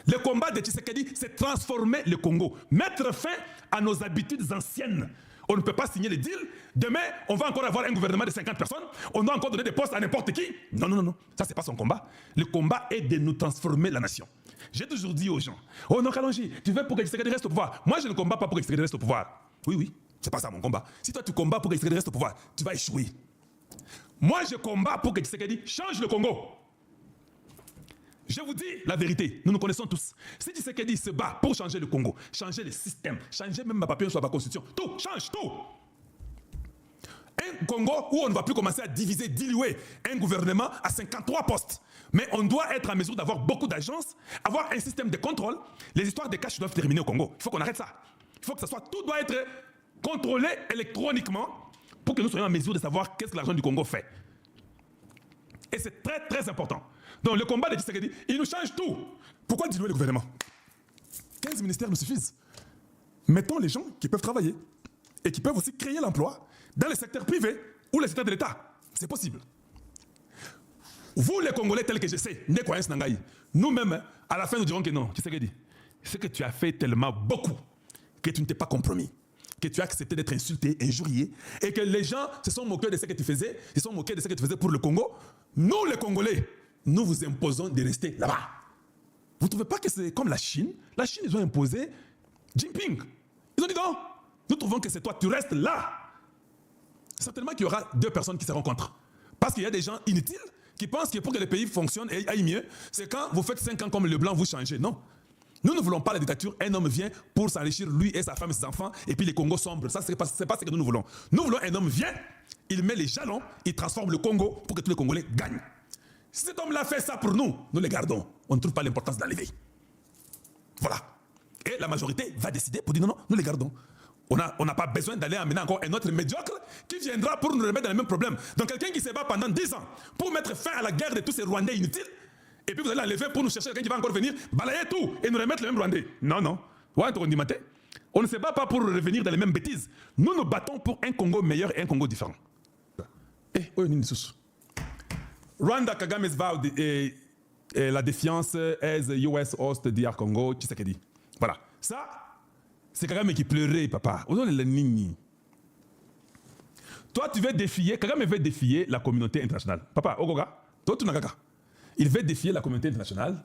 Le combat de Tshisekedi, c'est transformer le Congo, mettre fin à nos habitudes anciennes. On ne peut pas signer les deals. Demain, on va encore avoir un gouvernement de 50 personnes. On doit encore donner des postes à n'importe qui. Non, non, non, non. Ça, c'est pas son combat. Le combat est de nous transformer la nation. J'ai toujours dit aux gens, oh non, Kalonji, tu veux pour que Tshisekedi reste au pouvoir. Moi, je ne combats pas pour que Tshisekedi reste au pouvoir. Oui, oui, c'est pas ça mon combat. Si toi, tu combats pour que Tshisekedi reste au pouvoir, tu vas échouer. Moi, je combats pour que Tshisekedi change le Congo. Je vous dis la vérité, nous nous connaissons tous. Si Tshisekedi se bat pour changer le Congo, changer le système, changer même ma papier sur la constitution, tout, change tout. Un Congo où on ne va plus commencer à diviser, diluer un gouvernement à 53 postes. Mais on doit être en mesure d'avoir beaucoup d'agences, avoir un système de contrôle. Les histoires de cash doivent terminer au Congo. Il faut qu'on arrête ça. Il faut que ça soit, tout doit être contrôlé électroniquement pour que nous soyons en mesure de savoir qu'est-ce que l'argent du Congo fait. Et c'est très très important. Donc le combat de Tshisekedi, il nous change tout. Pourquoi diluer le gouvernement? 15 ministères nous suffisent. Mettons les gens qui peuvent travailler et qui peuvent aussi créer l'emploi dans le secteur privé ou le secteur de l'État. C'est possible. Vous les Congolais tels que je sais, nous-mêmes, à la fin nous dirons que non, Tshisekedi, c'est que tu as fait tellement beaucoup que tu ne t'es pas compromis, que tu as accepté d'être insulté, injurié, et que les gens se sont moqués de ce que tu faisais, ils se sont moqués de ce que tu faisais pour le Congo. Nous les Congolais, nous vous imposons de rester là-bas. Vous ne trouvez pas que c'est comme la Chine? La Chine, ils ont imposé Jinping. Ils ont dit non, nous trouvons que c'est toi, tu restes là. Certainement qu'il y aura deux personnes qui se rencontrent. Parce qu'il y a des gens inutiles qui pensent que pour que le pays fonctionne et aille mieux, c'est quand vous faites 5 ans comme le blanc, vous changez. Non. Nous ne voulons pas la dictature. Un homme vient pour s'enrichir, lui et sa femme et ses enfants, et puis les Congos sombres. Ça, c'est pas ce que nous voulons. Nous voulons un homme vient, il met les jalons, il transforme le Congo pour que tous les Congolais gagnent. Si cet homme-là fait ça pour nous, nous les gardons. On ne trouve pas l'importance d'enlever. Voilà. Et la majorité va décider pour dire non, non, nous les gardons. On n'a pas besoin d'aller amener encore un autre médiocre qui viendra pour nous remettre dans le même problème. Donc quelqu'un qui se bat pendant 10 ans pour mettre fin à la guerre de tous ces Rwandais inutiles, et puis vous allez l'enlever pour nous chercher quelqu'un qui va encore venir balayer tout et nous remettre le même Rwandais. Non, non. On ne se bat pas pour revenir dans les mêmes bêtises. Nous nous battons pour un Congo meilleur et un Congo différent. Rwanda Kagame's vowed la défiance as US host DR Congo Tshisekedi. Voilà. Ça, c'est Kagame qui pleurait, papa. Toi, tu veux défier, Kagame veut défier la communauté internationale. Papa, Ogoga, toi, tu n'as qu'à. Il veut défier la communauté internationale.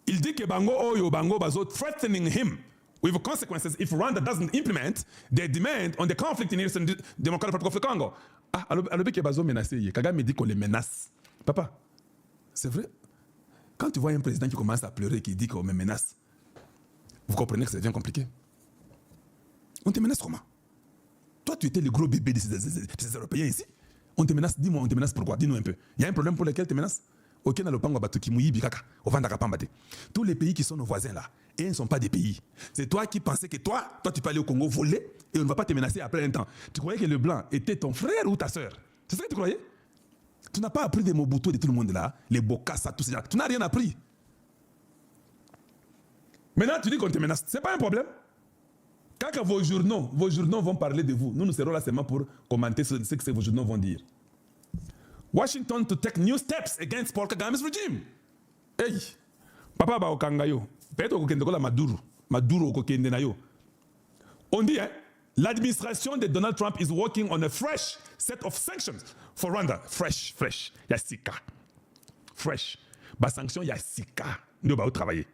Il dit que Bango Bazo threatening him with consequences if Rwanda doesn't implement their demand on the conflict in Eastern Democratic Republic of the Congo. Ah, alors que Bazo menacé, Kagame dit qu'on les menace. Papa, c'est vrai. Quand tu vois un président qui commence à pleurer, qui dit qu'on me menace, vous comprenez que ça devient compliqué. On te menace comment? Toi, tu étais le gros bébé de ces Européens ici. On te menace, dis-moi, on te menace pourquoi? Dis-nous un peu. Il y a un problème pour lequel tu te menaces? Tous les pays qui sont nos voisins là, et ils ne sont pas des pays. C'est toi qui pensais que toi, tu peux aller au Congo voler et on ne va pas te menacer après un temps. Tu croyais que le blanc était ton frère ou ta soeur? C'est ça que tu croyais? Tu n'as pas appris des Mobutu de tout le monde là, les Bokassa, tous ces gens. Tu n'as rien appris. Maintenant, tu dis qu'on te menace. Ce n'est pas un problème. Quand vos journaux vont parler de vous, nous serons là seulement pour commenter ce que vos journaux vont dire. Washington to take new steps against Paul Kagame's regime. Hey, papa ba okangayo. Peut-être okende ko la Maduro okende na yo. On dit l'administration de Donald Trump is working on a fresh set of sanctions for Rwanda. Fresh. Ya sika. Fresh. Ba sanction ya sika. Nous ba travailler.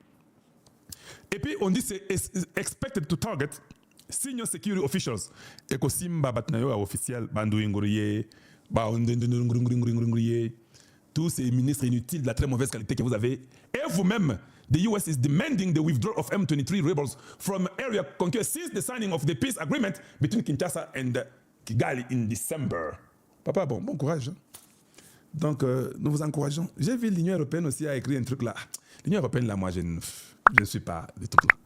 Et puis on dit c'est expected to target senior security officials. Eko simba batnayo officiel bandu inguriye. Tous ces ministres inutiles de la très mauvaise qualité que vous avez. Et vous-même, the US is demanding the withdrawal of M23 rebels from area conquered since the signing of the peace agreement between Kinshasa and Kigali in December. Papa, bon courage. Donc, nous vous encourageons. J'ai vu l'Union européenne aussi a écrit un truc là. L'Union européenne là, moi, je ne suis pas des trucs là.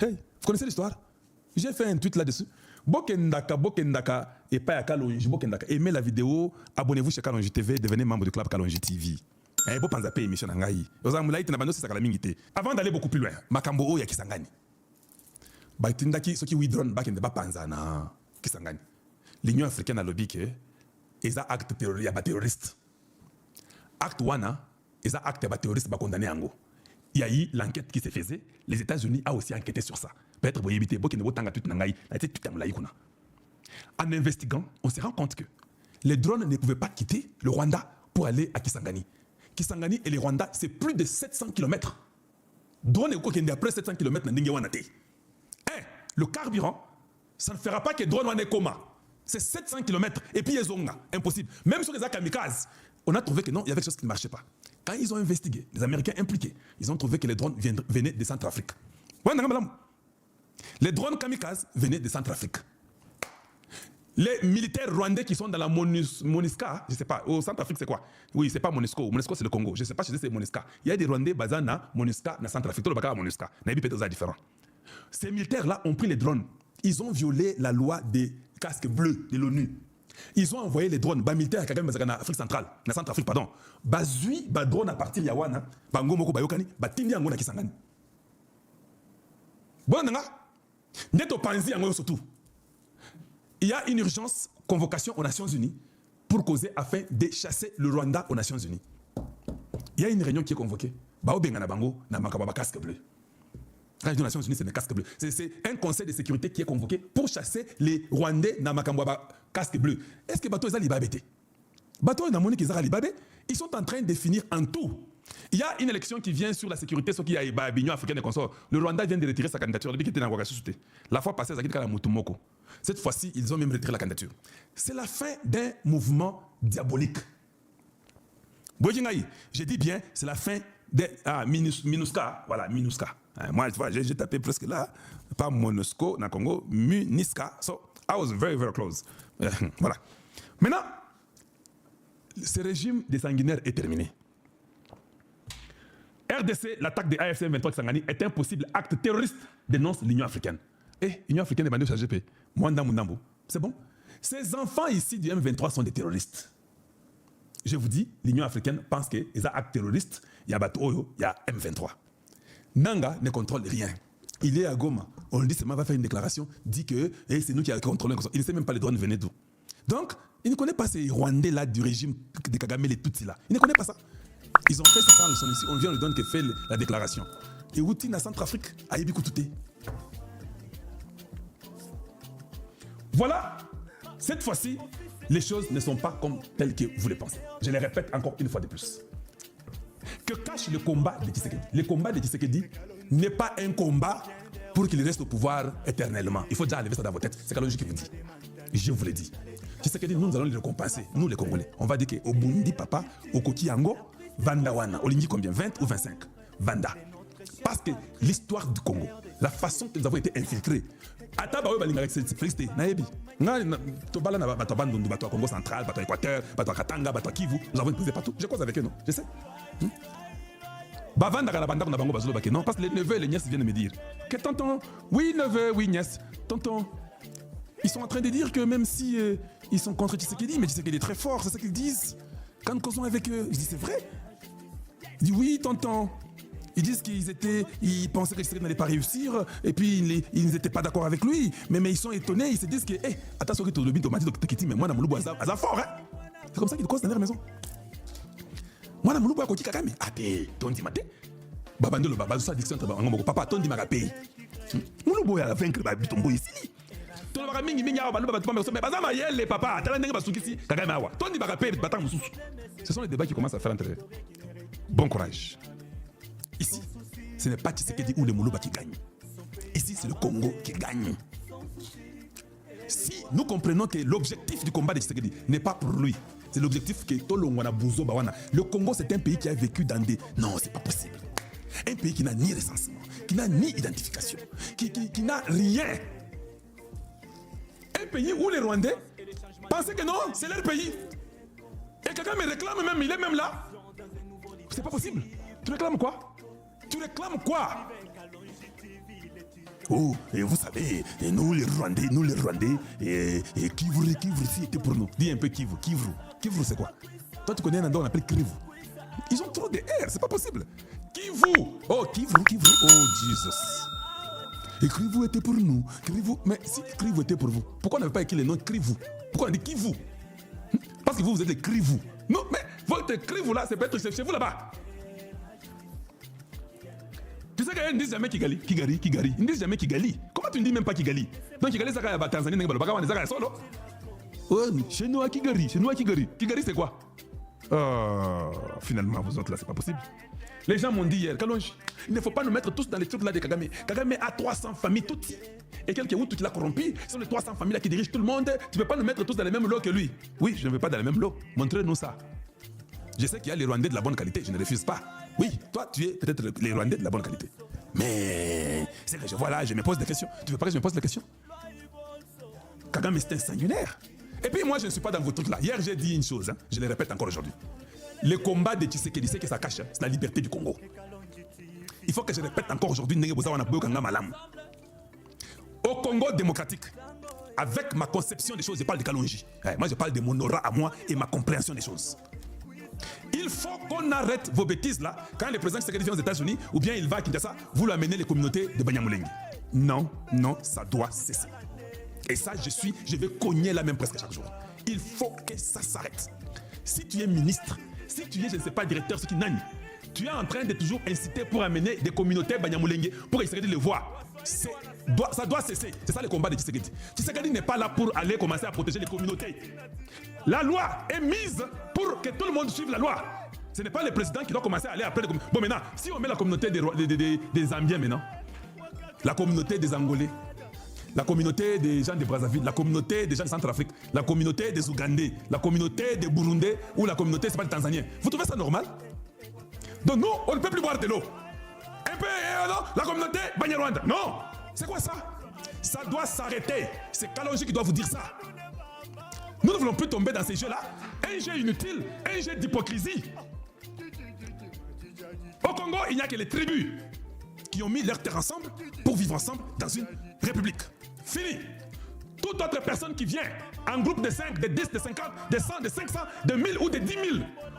Hey, vous connaissez l'histoire? J'ai fait un tweet là-dessus. Bokendaka, et pas à Kalonji, Bokendaka. Aimez la vidéo, abonnez-vous chez Kalonji TV, devenez membre du club Kalonji TV. Avant d'aller beaucoup plus loin, Makambo ya Kisangani. Baitindaki, ce qui withdrawn back in the Bapanzana, Kisangani. L'Union africaine a lobby que eza acte terroriste. Acte wana, eza acte terroriste condamné ango. Il y a eu l'enquête qui se faisait. Les États-Unis ont aussi enquêté sur ça. Peut-être vous évitez beaucoup de en investiguant, on se rend compte que les drones ne pouvaient pas quitter le Rwanda pour aller à Kisangani. Kisangani et le Rwanda, c'est plus de 700 km. Drone est après 700 km dans Ndingewanate. Le carburant, ça ne fera pas que drone est coma. C'est 700 km et puis ils ont impossible. Même sur les kamikazes, on a trouvé que non, il y avait quelque chose qui ne marchait pas. Quand ils ont investigué, les Américains impliqués, ils ont trouvé que les drones venaient de Centrafrique. Les drones kamikazes venaient de Centrafrique. Les militaires rwandais qui sont dans la MONUSCA, je ne sais pas, au Centrafrique c'est quoi? Oui, c'est pas MONUSCO, MONUSCO c'est le Congo, je ne sais pas si c'est MONUSCA. Il y a des Rwandais basés dans MONUSCA, dans Centrafrique, tout le bagage à MONUSCA. C'est différent. Ces militaires-là ont pris les drones. Ils ont violé la loi des casques bleus de l'ONU. Ils ont envoyé les drones, militaires en Afrique centrale, en Centrafrique, pardon. Bazui, drone à partir de Yawana, Bangomoko Bayokani, Batindi Angona Kisangani. Bon, Neto Panzi Angoyo surtout. Il y a une urgence, convocation aux Nations Unies pour causer afin de chasser le Rwanda aux Nations Unies. Il y a une réunion qui est convoquée. Bao Bengana Bango, Namakababa casque bleu. Quand je dis Nations Unies, c'est des casques bleus. C'est un conseil de sécurité qui est convoqué pour chasser les Rwandais Namakambaba casque bleu. Est-ce que Bato est Alibabé? Bato et Namoni qui est Alibabé, ils sont en train de définir en tout. Il y a une élection qui vient sur la sécurité, ce qui a l'Union africaine et consorts. Le Rwanda vient de retirer sa candidature depuis qu'il était dans Ouagassou. La fois passée, Zakita Mutumoko. Cette fois-ci, ils ont même retiré la candidature. C'est la fin d'un mouvement diabolique. J'ai dit bien, c'est la fin d'un MINUSCA. Voilà, MINUSCA. Moi, tu vois, j'ai tapé presque là, pas MONUSCO, dans le Congo, MINUSCA. So, I was very, very close. Voilà. Maintenant, ce régime des sanguinaires est terminé. RDC, l'attaque des AFC 23 Kisangani est un possible acte terroriste, dénonce l'Union africaine. Et l'Union africaine est bandée au CGP. Mwandamundambo. C'est bon? Ces enfants ici du M23 sont des terroristes. Je vous dis, l'Union africaine pense qu'il y a acte terroriste, il y a Batoyo, il y a M23. Nanga ne contrôle rien. Il est à Goma. On lui dit seulement va faire une déclaration, dit que c'est nous qui avons contrôlé. Il ne sait même pas les drones venaient d'où. Donc, il ne connaît pas ces Rwandais là du régime de Kagame, les Tutsis là. Il ne connaît pas ça. Ils ont fait ça sans le ici. On vient lui donner que fait la déclaration. Et Outi na Centrafrique a ébi Koutouté. Voilà. Cette fois-ci, les choses ne sont pas comme telles que vous les pensez. Je les répète encore une fois de plus. Que cache le combat de Tshisekedi? Le combat de Tshisekedi n'est pas un combat pour qu'il reste au pouvoir éternellement. Il faut déjà enlever ça dans vos têtes. C'est la logique qui vous dit. Je vous l'ai dit. Tshisekedi, nous allons le récompenser, nous les Congolais. On va dire qu'au Burundi, papa, au Kokiango, Vanda Wana, Olingi combien? 20 ou 25? Vanda. Parce que l'histoire du Congo, la façon que nous avons été infiltrés, Ataba Balinga c'est félicité. Naebi. Tobala na Bataban du Bato Congo central, Bato Équateur, Bato Katanga, Bato Kivu, nous avons posé partout. Je cause avec eux, non? Je sais. Bavanda la banda Bango Bazolo Baké, non? Parce que les neveux et les nièces viennent me dire que tonton, oui neveu, oui nièce, tonton, ils sont en train de dire que même si ils sont contre Tshisekedi, mais Tshisekedi est très fort, c'est ça qu'ils disent. Quand nous causons avec eux, je dis c'est vrai. Il dit oui, tonton. Ils disent ils pensaient que Tshisekedi n'allait pas réussir, et puis ils n'étaient pas d'accord avec lui. Mais ils sont étonnés, ils se disent que, attention, que tu as dit, mais moi, Namoulou, ça fort, hein. C'est comme ça qu'ils causent dans leur maison. Moi, Namoulou, je suis Kagame. Ah, tondi mate. Babandolo, Babazo, addiction, papa, tondi ma rapé. Moulou, il a vaincre, Bitombo ici. Ce sont les débats qui commencent à faire entre eux. Bon courage. Ici, ce n'est pas Tshisekedi ou le Moulouba qui gagne. Ici, c'est le Congo qui gagne. Si nous comprenons que l'objectif du combat de Tshisekedi n'est pas pour lui, c'est l'objectif que Tolongwana Bouzo Bawana. Le Congo, c'est un pays qui a vécu dans des... Non, c'est pas possible. Un pays qui n'a ni recensement, qui n'a ni identification, qui n'a rien. Un pays où les Rwandais pensaient que non, c'est leur pays. Et quelqu'un me réclame même, il est même là. C'est pas possible. Tu réclames quoi? Tu réclames quoi? Oh, et vous savez, et nous les Rwandais, et Kivu si était pour nous. Dis un peu Kivu c'est quoi? Toi tu connais un endroit qu'on appelle Kivu. Ils ont trop de R, c'est pas possible. Kivu, oh Jesus. Et Kivu était pour nous. Mais si Kivu était pour vous, pourquoi on n'avait pas écrit le nom Kivu? Pourquoi on a dit Kivu? Parce que vous êtes des crivous. Non, mais votre crivou là, c'est peut-être chez vous là-bas. Tu sais qu'ils ne disent jamais Kigali. Ils ne disent jamais Kigali. Comment tu ne dis même pas Kigali? Donc Kigali, c'est la Tanzanie, c'est solo. Chez nous à Kigali. Kigali, c'est quoi? Finalement, vous autres là, c'est pas possible. Les gens m'ont dit hier, Kalonji, il ne faut pas nous mettre tous dans les trucs là de Kagame. Kagame a 300 familles toutes. Et quelqu'un où tu l'as corrompu, ce sont les 300 familles là qui dirigent tout le monde. Tu ne peux pas nous mettre tous dans les mêmes lots que lui. Oui, je ne veux pas dans les mêmes lots. Montrez-nous ça. Je sais qu'il y a les Rwandais de la bonne qualité, je ne refuse pas. Oui, toi, tu es peut-être les Rwandais de la bonne qualité. Mais c'est que je vois là, je me pose des questions. Tu veux pas que je me pose des questions? Kagame, c'est un sanguinaire. Et puis moi, je ne suis pas dans vos trucs là. Hier, j'ai dit une chose, hein, je le répète encore aujourd'hui. Le combat de Tshisekedi, c'est que ça cache, c'est la liberté du Congo. Il faut que je répète encore aujourd'hui. Au Congo démocratique, avec ma conception des choses, je parle de Kalonji. Moi, je parle de mon aura à moi et ma compréhension des choses. Il faut qu'on arrête vos bêtises là. Quand le président Tshisekedi vient aux États-Unis, ou bien il va à Kinshasa, vous lui amenez les communautés de Banyamulenge. Non, ça doit cesser. Et ça, je vais cogner la même presque chaque jour. Il faut que ça s'arrête. Si tu es ministre, si tu es, je ne sais pas, directeur, ce qui n'aille, tu es en train de toujours inciter pour amener des communautés Banyamulenge pour essayer de les voir. Ça doit cesser. C'est ça le combat de Tshisekedi. Tshisekedi n'est pas là pour aller commencer à protéger les communautés. La loi est mise pour que tout le monde suive la loi. Ce n'est pas le président qui doit commencer à aller après les communautés. Bon, maintenant, si on met la communauté des Zambiens maintenant, la communauté des Angolais, la communauté des gens de Brazzaville, la communauté des gens de Centrafrique, la communauté des Ougandais, la communauté des Burundais ou la communauté, c'est pas des Tanzaniens. Vous trouvez ça normal? Donc nous, on ne peut plus boire de l'eau. Un peu, la communauté Banyarwanda. Non! C'est quoi ça? Ça doit s'arrêter. C'est Kalonji qui doit vous dire ça. Nous ne voulons plus tomber dans ces jeux-là. Un jeu inutile, un jeu d'hypocrisie. Au Congo, il n'y a que les tribus qui ont mis leurs terres ensemble pour vivre ensemble dans une république. Fini. Toute autre personne qui vient en groupe de 5, de 10, de 50, de 100, de 500, de 1000 ou de 10 000,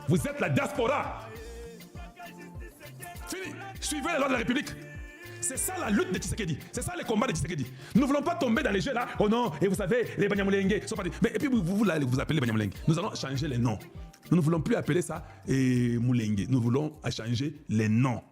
vous êtes la diaspora. Fini. Suivez les lois de la République. C'est ça la lutte de Tshisekedi. C'est ça le combat de Tshisekedi. Nous ne voulons pas tomber dans les jeux là. Oh non, et vous savez, les Banyamulenge sont pas... Mais et puis vous appelez Banyamulenge. Nous allons changer les noms. Nous ne voulons plus appeler ça Moulenge. Nous voulons changer les noms.